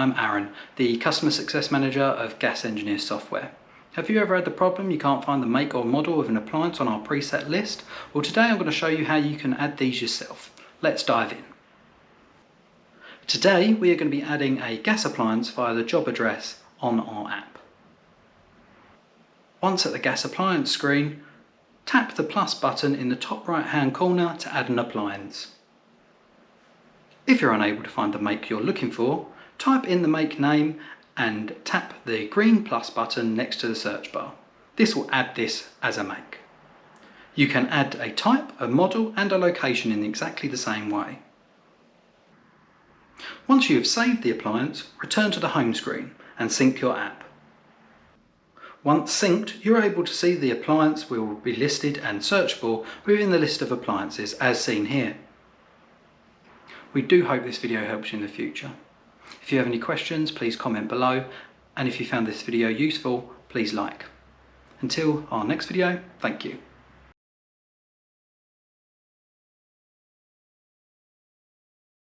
I'm Aaron, the Customer Success Manager of Gas Engineer Software. Have you ever had the problem you can't find the make or model of an appliance on our preset list? Well, today I'm going to show you how you can add these yourself. Let's dive in. Today we are going to be adding a gas appliance via the job address on our app. Once at the gas appliance screen, tap the plus button in the top right hand corner to add an appliance. If you're unable to find the make you're looking for, type in the make name and tap the green plus button next to the search bar. This will add this as a make. You can add a type, a model and a location in exactly the same way. Once you have saved the appliance, return to the home screen and sync your app. Once synced, you're able to see the appliance will be listed and searched for within the list of appliances as seen here. We do hope this video helps you in the future. If you have any questions, please comment below, and if you found this video useful, please like. Until our next video, thank you.